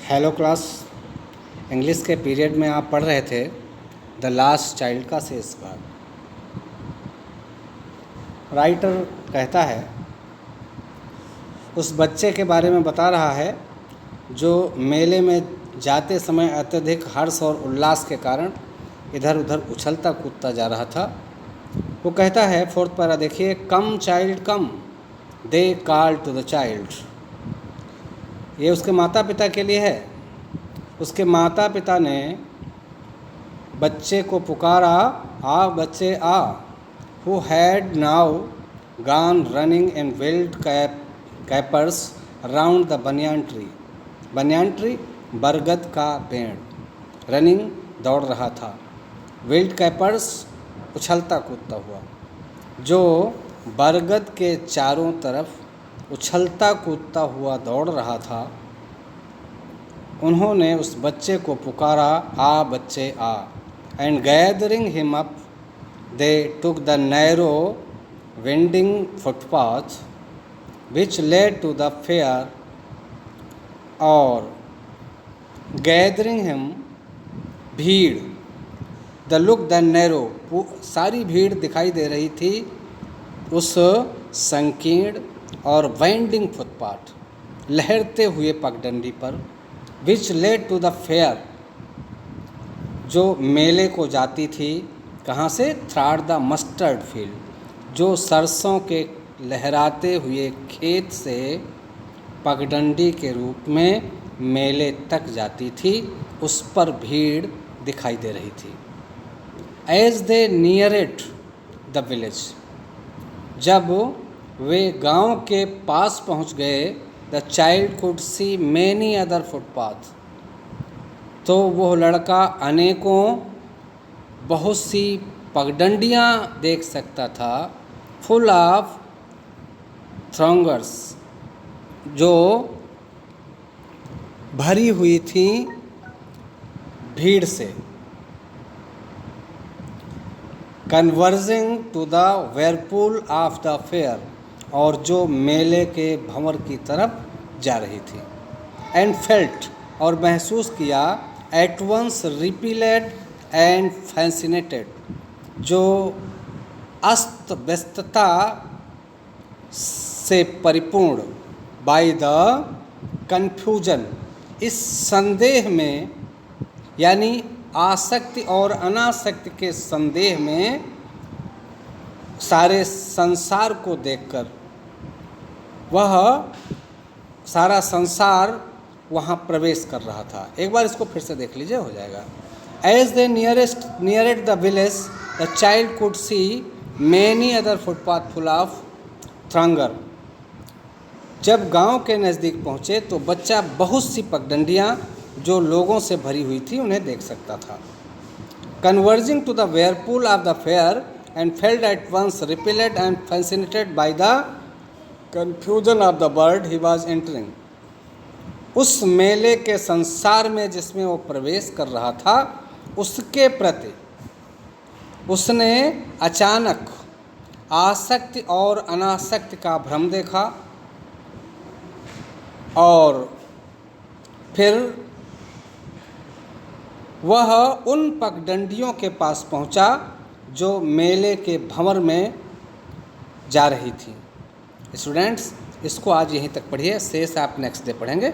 Hello class. English के period में आप पढ़ रहे थे द लास्ट चाइल्ड का शेष भाग। राइटर कहता है उस बच्चे के बारे में बता रहा है जो मेले में जाते समय अत्यधिक हर्ष और उल्लास के कारण इधर उधर उछलता कूदता जा रहा था। वो कहता है, फोर्थ पैरा देखिए, come child come, they call to the child. ये उसके माता पिता के लिए है। उसके माता पिता ने बच्चे को पुकारा, आ बच्चे आ, who had now gone running in wild capers around the banyan tree. Banyan tree बरगद का पेड़। रनिंग दौड़ रहा था। विल्ड कैपर्स उछलता कूदता हुआ। जो बरगद के चारों तरफ उछलता कूदता हुआ दौड़ रहा था, उन्होंने उस बच्चे को पुकारा, आ बच्चे आ। And gathering him up they took the narrow winding footpath which led to the fair. और गैदरिंग हिम, भीड़, द लुक द नैरो, सारी भीड़ दिखाई दे रही थी उस संकीर्ण और वाइंडिंग फुटपाथ, लहरते हुए पगडंडी पर, which led to the fair, जो मेले को जाती थी। कहाँ से? थ्राड द मस्टर्ड फील्ड, जो सरसों के लहराते हुए खेत से पगडंडी के रूप में मेले तक जाती थी। उस पर भीड़ दिखाई दे रही थी। As they neared the village, जब वे गांव के पास पहुंच गए, the child could see many other footpath, तो वो लड़का अनेकों बहुत सी पगडंडियाँ देख सकता था, फुल ऑफ थ्रॉन्गर्स, जो भरी हुई थी भीड़ से। Converging to the whirlpool of the fair, और जो मेले के भंवर की तरफ जा रही थी। एंड फेल्ट, और महसूस किया, एट वंस रिपीलेड एंड फैसिनेटेड, जो अस्त व्यस्तता से परिपूर्ण, बाय द कन्फ्यूजन, इस संदेह में, यानी आसक्ति और अनासक्ति के संदेह में, सारे संसार को देखकर, वह सारा संसार वहाँ प्रवेश कर रहा था। एक बार इसको फिर से देख लीजिए, हो जाएगा। As they neared the village, the child could see many other footpath full of thronger. जब गांव के नज़दीक पहुँचे तो बच्चा बहुत सी पगडंडियाँ जो लोगों से भरी हुई थी उन्हें देख सकता था। Converging to the whirlpool of the fair and felt at once repelled and fascinated by the confusion of the world he was entering. उस मेले के संसार में जिसमें वो प्रवेश कर रहा था, उसके प्रति उसने अचानक आसक्ति और अनासक्ति का भ्रम देखा, और फिर वह उन पगडंडियों के पास पहुंचा जो मेले के भंवर में जा रही थी। स्टूडेंट्स, इसको आज यहीं तक पढ़िए, शेष आप नेक्स्ट डे पढ़ेंगे।